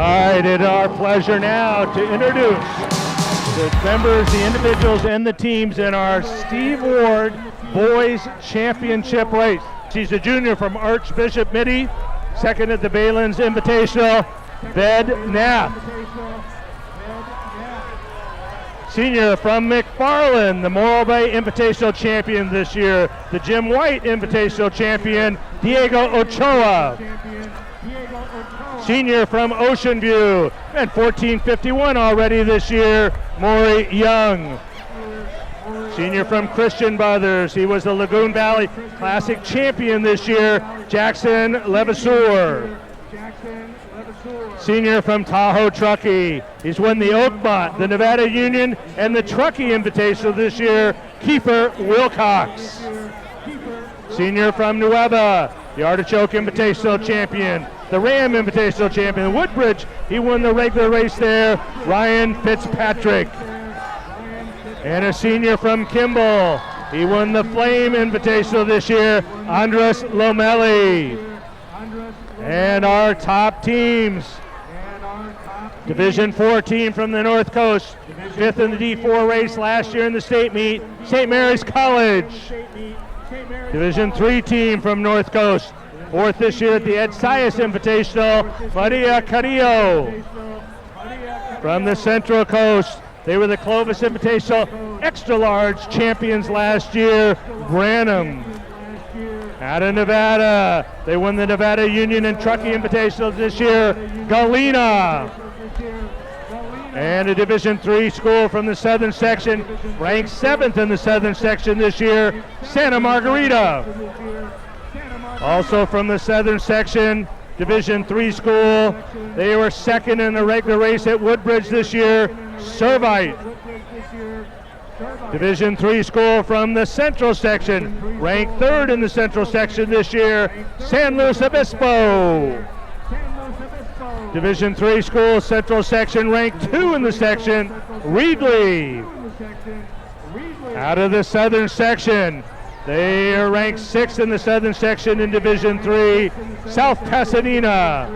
right, it's our pleasure now to introduce the members, the individuals, and the teams in our Steve Ward Boys Championship race. She's a junior from Archbishop Mitty, second at the Balin's Invitational, Bed Knapp. Senior from McFarland, the Morro Bay Invitational champion this year. The Jim White Invitational champion, Diego Ochoa. Senior from Ocean View, and 1451 already this year, Maury Young. Senior from Christian Brothers, he was the Lagoon Valley Classic champion this year, Jackson Levasseur. Senior from Tahoe-Truckee, he's won the Oakmont, the Nevada Union, and the Truckee Invitational this year, Kiefer Willcox. Senior from Nueva, the Artichoke Invitational champion, the Ram Invitational champion, Woodbridge, he won the regular race there, Ryan Fitzpatrick. And a senior from Kimball, he won the Flame Invitational this year, Andres Lomeli. And our top teams, Division 4 team from the North Coast, fifth in the D4 race last year in the state meet, St. Mary's College. Division 3 team from North Coast, fourth this year at the Ed Sias Invitational, Maria Carrillo. From the Central Coast, they were the Clovis Invitational Extra Large champions last year, Branham. Out of Nevada, they won the Nevada Union and Truckee Invitationals this year, Galena. And a Division 3 school from the Southern Section, ranked 7th in the Southern Section this year, Santa Margarita. Also from the Southern Section, Division 3 school, they were second in the regular race at Woodbridge this year, Servite. Division 3 school from the Central Section, ranked 3rd in the Central Section this year, San Luis Obispo. Division 3 school, Central Section, ranked 2 in the section, Reedley. Out of the Southern Section, they are ranked 6th in the Southern Section in Division 3, South Pasadena.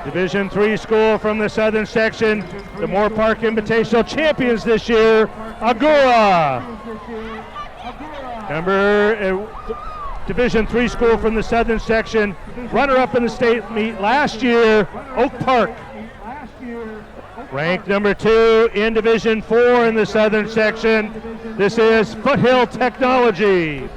Division 3 school from the Southern Section, the Moore Park Invitational champions this year, Agura. Division 3 school from the Southern Section, runner-up in the state meet last year, Oak Park. Ranked number 2 in Division 4 in the Southern Section, this is Foothill Technology.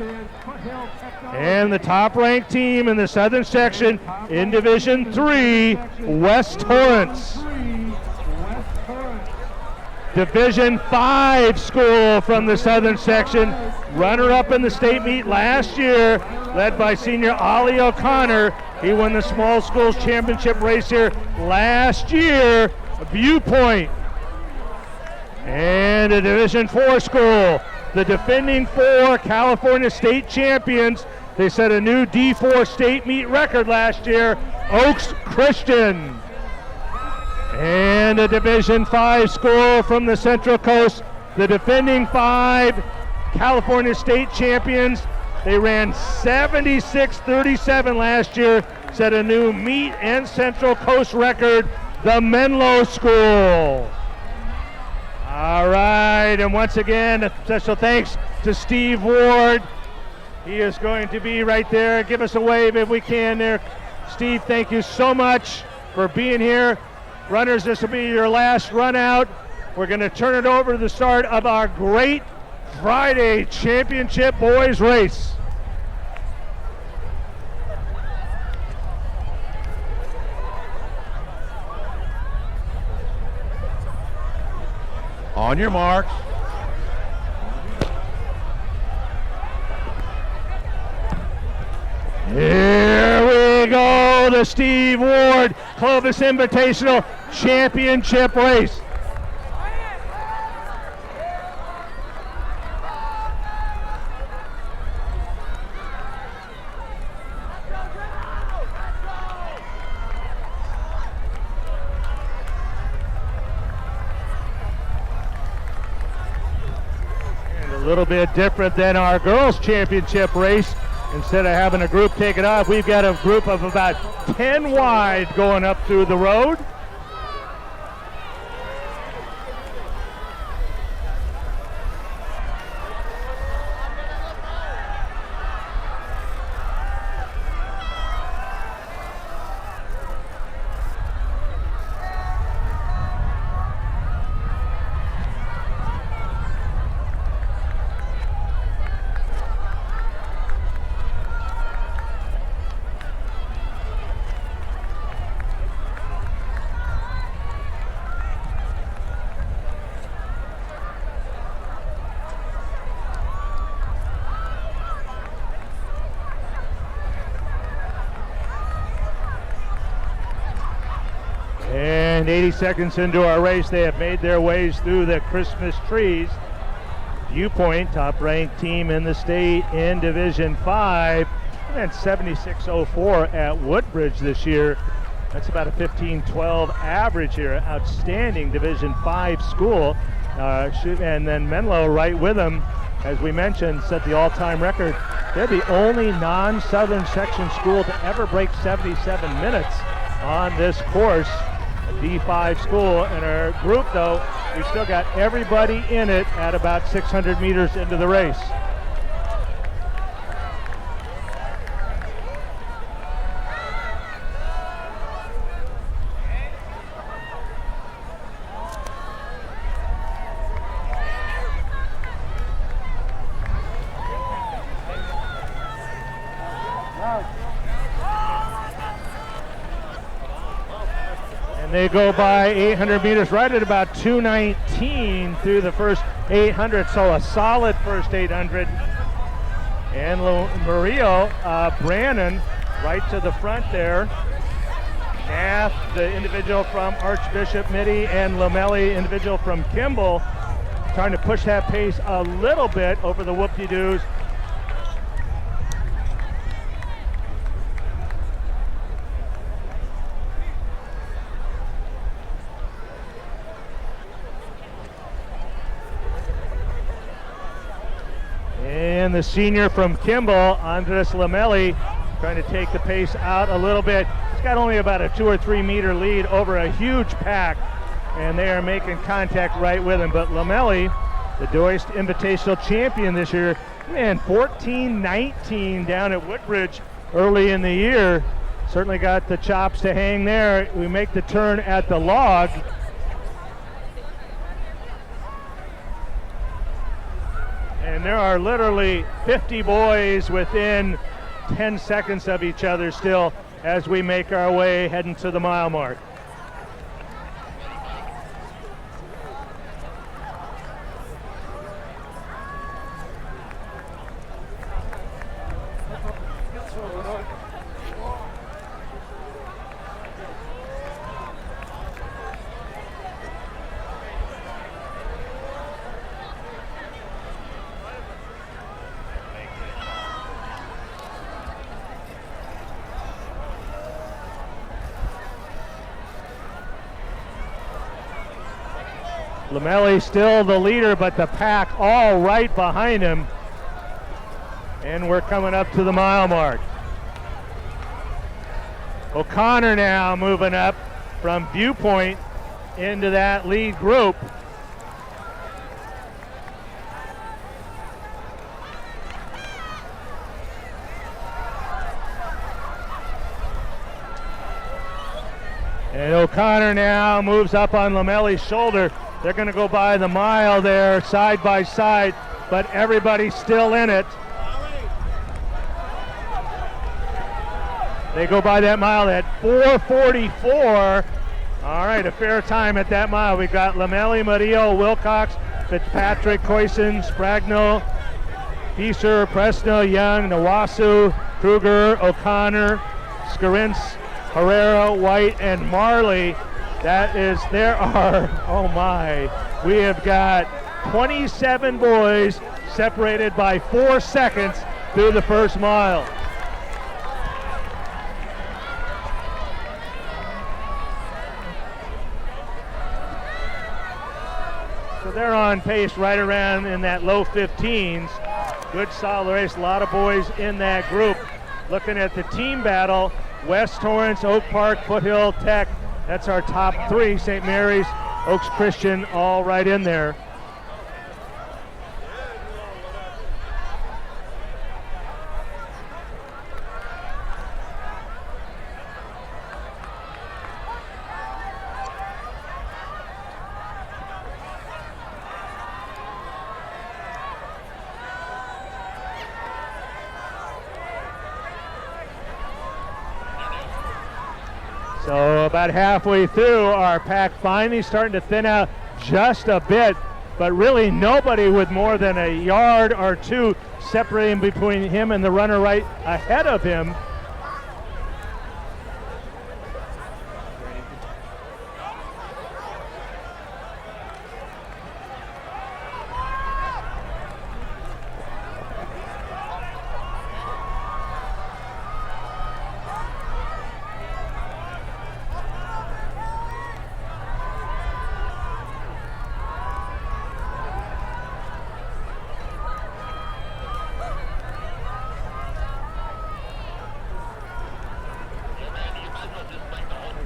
And the top-ranked team in the Southern Section in Division 3, West Torrance. Division 5 school from the Southern Section, runner-up in the state meet last year, led by senior Olly O'Connor. He won the small schools championship race here last year, Viewpoint. And a Division 4 school, the defending 4 California state champions. They set a new D4 state meet record last year, Oaks Christian. And a Division 5 school from the Central Coast, the defending 5 California state champions. They ran 76:37 last year, set a new meet and Central Coast record, the Menlo School. All right, and once again, a special thanks to Steve Ward. He is going to be right there. Give us a wave if we can there. Steve, thank you so much for being here. Runners, this will be your last run out. We're going to turn it over to the start of our great Friday championship boys race. On your marks. Here we go, the Steve Ward Clovis Invitational Championship race. And a little bit different than our girls championship race. instead of having a group take it off, we've got a group of about 10 wide going up through the road. And 80 seconds into our race, they have made their ways through the Christmas trees. Viewpoint, top-ranked team in the state in Division 5, and 76.04 at Woodbridge this year. That's about a 15-12 average here. Outstanding Division 5 school. And then Menlo right with them, as we mentioned, set the all-time record. They're the only non-Southern section school to ever break 77 minutes on this course. D5 school. In our group, though, we've still got everybody in it at about 600 meters into the race. They go by 800 meters right at about 2:19 through the first 800, so a solid first 800. And Murillo, Branham, right to the front there. Nath, the individual from Archbishop Mitty, and Lomeli, individual from Kimball, trying to push that pace a little bit over the whoop-de-doos. And the senior from Kimball, Andres Lomeli, trying to take the pace out a little bit. He's got only about a 2 or 3 meter lead over a huge pack, and they are making contact right with him. But Lomeli, the Doist Invitational champion this year, man, 14-19 down at Woodbridge early in the year. Certainly got the chops to hang there. We make the turn at the log. And there are literally 50 boys within 10 seconds of each other still as we make our way heading to the mile mark. Lomeli still the leader, but the pack all right behind him. And we're coming up to the mile mark. O'Connor now moving up from Viewpoint into that lead group. And O'Connor now moves up on Lomeli's shoulder. They're going to go by the mile there side by side, but everybody's still in it. They go by that mile at 4:44. All right, a fair time at that mile. We've got Lomeli, Murillo, Willcox, Fitzpatrick, Coyson, Spragno, Kiefer, Presno, Young, Nawasu, Kruger, O'Connor, Scarins, Herrera, White, and Marley. There are, oh my, we have got 27 boys separated by 4 seconds through the first mile. So they're on pace right around in that low 15s. good solid race. A lot of boys in that group. Looking at the team battle, West Torrance, Oak Park, Foothill Tech. That's our top three. St. Mary's, Oaks Christian, all right in there. So about halfway through, our pack finally starting to thin out just a bit, but really nobody with more than a yard or two separating between him and the runner right ahead of him.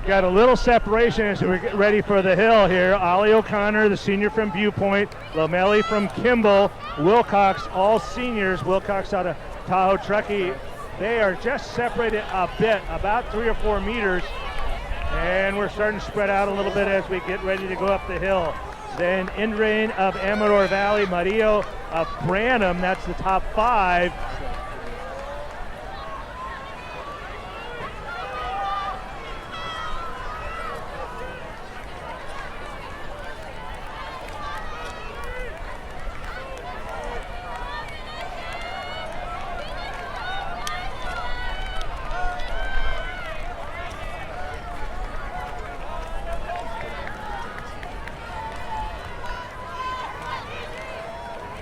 Got a little separation as we get ready for the hill here. Olly O'Connor, the senior from Viewpoint, Lomeli from Kimball, Willcox, all seniors. Willcox out of Tahoe-Truckee. They are just separated a bit, about 3 or 4 meters, and we're starting to spread out a little bit as we get ready to go up the hill. Then Indrain of Amador Valley, Murillo of Branham, that's the top 5.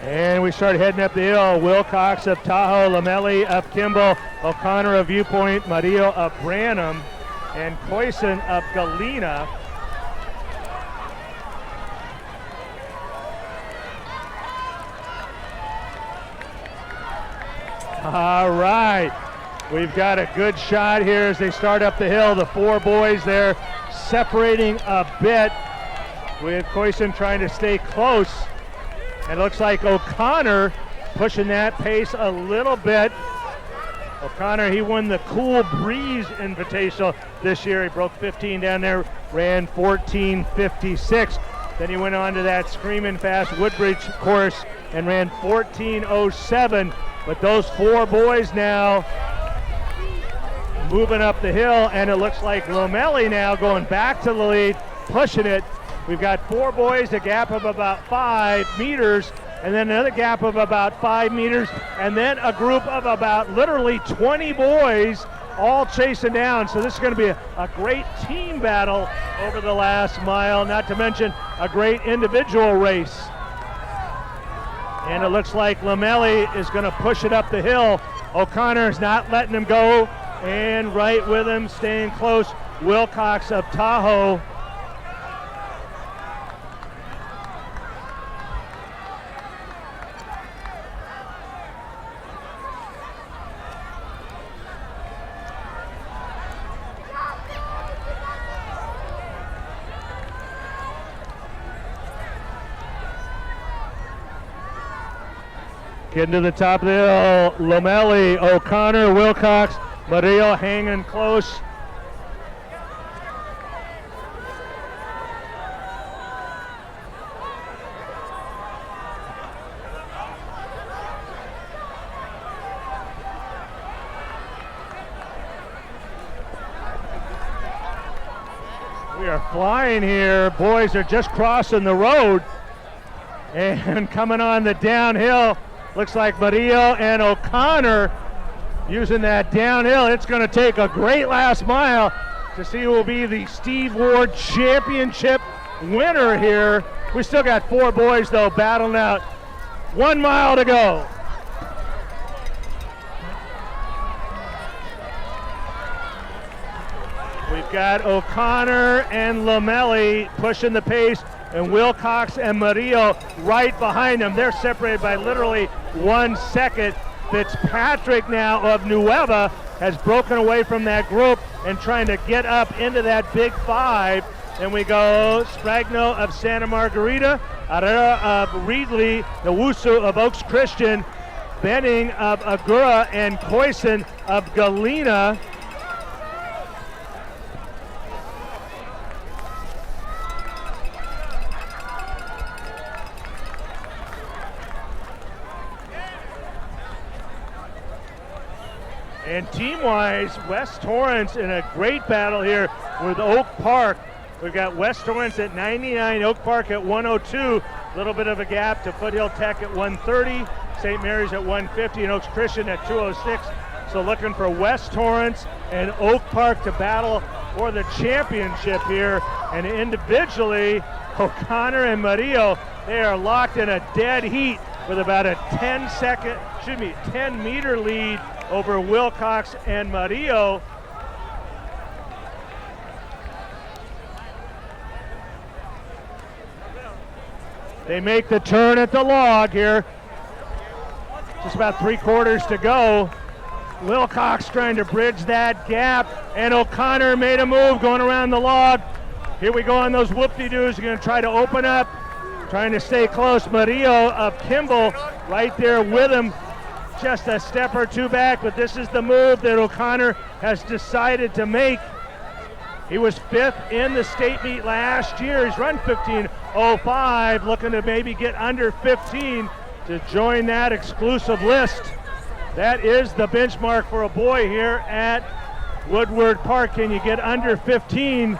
And we start heading up the hill. Willcox of Tahoe, Lomeli of Kimball, O'Connor of Viewpoint, Murillo of Branham, and Coyson of Galena. All right, we've got a good shot here as they start up the hill. The 4 boys there separating a bit, with Coyson trying to stay close. It looks like O'Connor pushing that pace a little bit. O'Connor, he won the Cool Breeze Invitational this year. He broke 15 down there, ran 14:56. Then he went on to that Screaming Fast Woodbridge course and ran 14:07. But those 4 boys now moving up the hill, and it looks like Lomeli now going back to the lead, pushing it. We've got 4 boys, a gap of about 5 meters, and then another gap of about 5 meters, and then a group of about literally 20 boys all chasing down. So this is going to be a great team battle over the last mile, not to mention a great individual race. And it looks like Lomeli is going to push it up the hill. O'Connor's not letting him go, and right with him, staying close, Willcox of Tahoe. Getting to the top of the hill, Lomeli, O'Connor, Willcox, Murillo hanging close. We are flying here. Boys are just crossing the road and coming on the downhill. Looks like Murillo and O'Connor using that downhill. It's going to take a great last mile to see who will be the Steve Ward Championship winner here. We still got 4 boys, though, battling out. 1 mile to go. We've got O'Connor and Lomeli pushing the pace. and Willcox and Murillo right behind them. They're separated by literally 1 second. Fitzpatrick now of Nueva has broken away from that group and trying to get up into that big five. And we go Spragno of Santa Margarita, Arera of Reedley, Newusu of Oaks Christian, Benning of Agura, and Coyson of Galena. And team-wise, West Torrance in a great battle here with Oak Park. We've got West Torrance at 99, Oak Park at 102. A little bit of a gap to Foothill Tech at 130, St. Mary's at 150, and Oaks Christian at 206. So looking for West Torrance and Oak Park to battle for the championship here. And individually, O'Connor and Murillo, they are locked in a dead heat with about a 10 meter lead over Willcox and Murillo. They make the turn at the log here. Just about 3/4 to go. Willcox trying to bridge that gap, and O'Connor made a move going around the log. Here we go on those whoop-de-doos. Going to try to open up, trying to stay close. Murillo of Kimball right there with him, just a step or two back, but this is the move that O'Connor has decided to make. He was 5th in the state meet last year. He's run 15:05, looking to maybe get under 15 to join that exclusive list. That is the benchmark for a boy here at Woodward Park. Can you get under 15?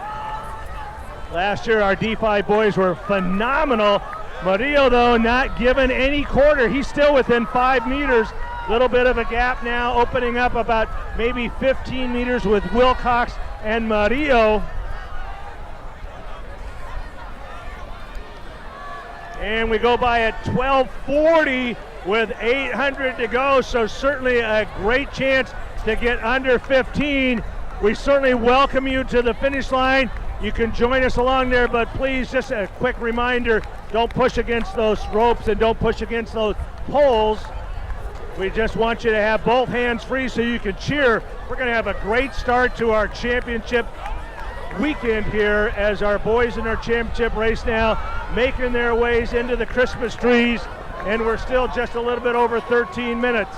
Last year our D5 boys were phenomenal. Murillo, though, not given any quarter. He's still within 5 meters. Little bit of a gap now, opening up about maybe 15 meters with Willcox and Murillo. And we go by at 12:40 with 800 to go, so certainly a great chance to get under 15. We certainly welcome you to the finish line. You can join us along there, but please, just a quick reminder, don't push against those ropes and don't push against those poles. We just want you to have both hands free so you can cheer. We're going to have a great start to our championship weekend here as our boys in our championship race now making their ways into the Christmas trees, and we're still just a little bit over 13 minutes.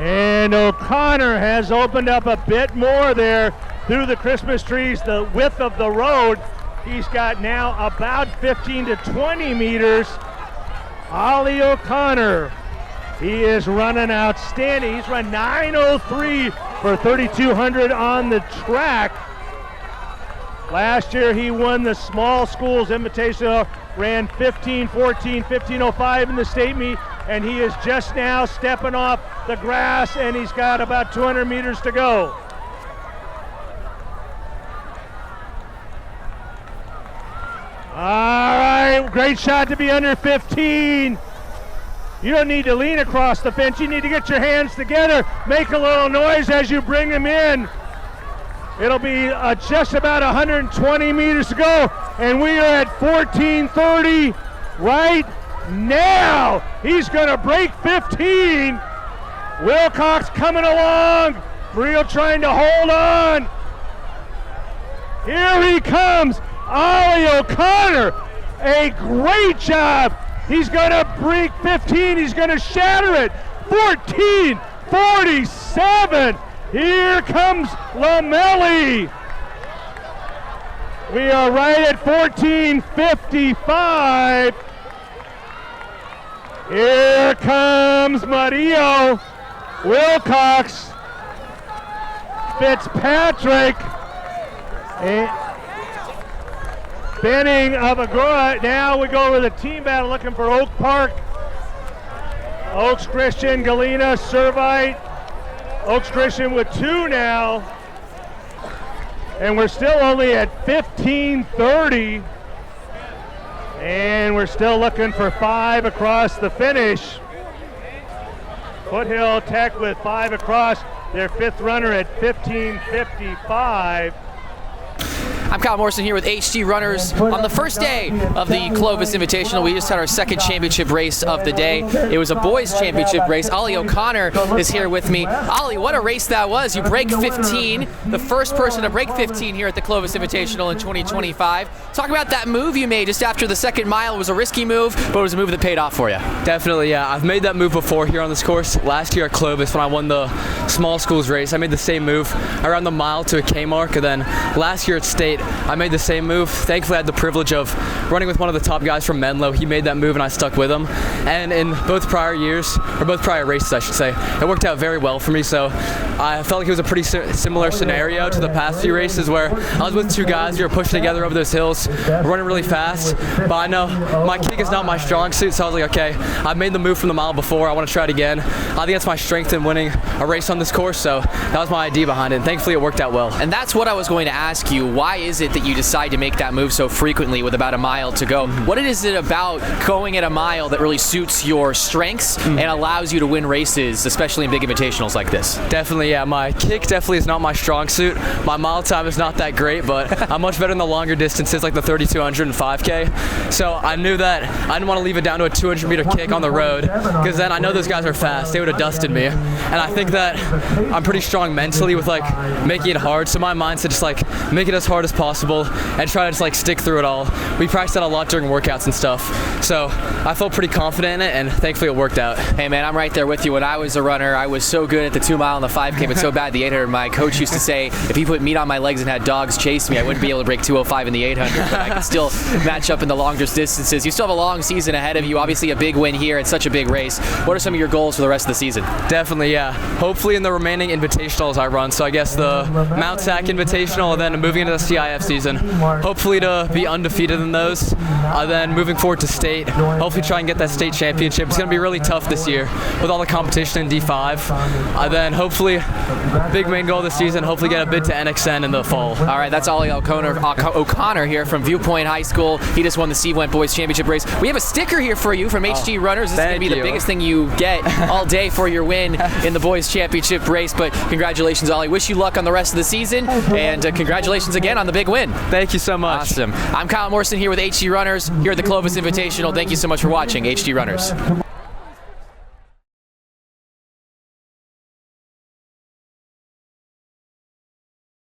And O'Connor has opened up a bit more there through the Christmas trees, the width of the road. He's got now about 15 to 20 meters. Olly O'Connor, he is running outstanding. He's run 9:03 for 3,200 on the track. Last year he won the small schools invitational, ran 15:14, 15:05 in the state meet, and he is just now stepping off the grass, and he's got about 200 meters to go. All right, great shot to be under 15. You don't need to lean across the fence. You need to get your hands together, make a little noise as you bring him in. It'll be just about 120 meters to go, and we are at 14:30 right now. He's going to break 15. Willcox coming along. Murillo trying to hold on. Here he comes. Olly O'Connor, a great job. He's going to break 15. He's going to shatter it. 14:47. Here comes Lomeli. We are right at 14:55. Here comes Murillo, Willcox, Fitzpatrick, and Benning of Agora. Now we go over the team battle looking for Oak Park. Oaks Christian, Galena, Servite. Oaks Christian with 2 now. And we're still only at 15:30. And we're still looking for 5 across the finish. Foothill Tech with 5 across, their 5th runner at 15:55. I'm Kyle Morrison here with HG Runners on the first day of the Clovis Invitational. We just had our second championship race of the day. It was a boys championship race. Olly O'Connor is here with me. Olly, what a race that was. You break 15, the first person to break 15 here at the Clovis Invitational in 2025. Talk about that move you made just after the second mile. It was a risky move, but it was a move that paid off for you. Definitely, yeah. I've made that move before here on this course. Last year at Clovis when I won the small schools race, I made the same move. I ran the mile to a K mark, and then last year at State, I made the same move. Thankfully, I had the privilege of running with one of the top guys from Menlo. He made that move, and I stuck with him. And in both prior years, or both prior races, I should say, it worked out very well for me. So I felt like it was a pretty similar scenario to the past few races where I was with 2 guys. We were pushing together over those hills, running really fast. But I know my kick is not my strong suit, so I was like, okay, I've made the move from the mile before. I want to try it again. I think that's my strength in winning a race on this course. So that was my idea behind it. And thankfully, it worked out well. And that's what I was going to ask you. Why is it that you decide to make that move so frequently with about a mile to go? What is it about going at a mile that really suits your strengths and allows you to win races, especially in big invitationals like this? Definitely, yeah. My kick definitely is not my strong suit. My mile time is not that great, but I'm much better in the longer distances like the 3,200 and 5K. So I knew that I didn't want to leave it down to a 200-meter kick on the road because then I know those guys are fast. They would have dusted me. And I think that I'm pretty strong mentally with like making it hard. So my mindset just like make it as hard as possible and try to just like stick through it all. We practiced that a lot during workouts and stuff. So I felt pretty confident in it, and thankfully it worked out. Hey man, I'm right there with you. When I was a runner, I was so good at the 2 mile and the 5K, but so bad the 800. My coach used to say if he put meat on my legs and had dogs chase me, I wouldn't be able to break 205 in the 800, but I could still match up in the longer distances. You still have a long season ahead of you. Obviously a big win here. It's such a big race. What are some of your goals for the rest of the season? Definitely, yeah. Hopefully in the remaining invitationals I run. So I guess the Mount Sac Invitational and then moving into the CIF season. Hopefully to be undefeated in those. Then moving forward to state, hopefully try and get that state championship. It's going to be really tough this year with all the competition in D5. Then hopefully, big main goal this season, hopefully get a bid to NXN in the fall. All right, that's Olly O'Connor here from Viewpoint High School. He just won the C-Went Boys Championship race. We have a sticker here for you from HG Runners. This is going to be the biggest thing you get all day for your win in the Boys Championship race. But congratulations, Olly. Wish you luck on the rest of the season, and congratulations again on the big win. Thank you so much. Awesome. I'm Kyle Morrison here with HG Runners here at the Clovis Invitational. Thank you so much for watching HG Runners.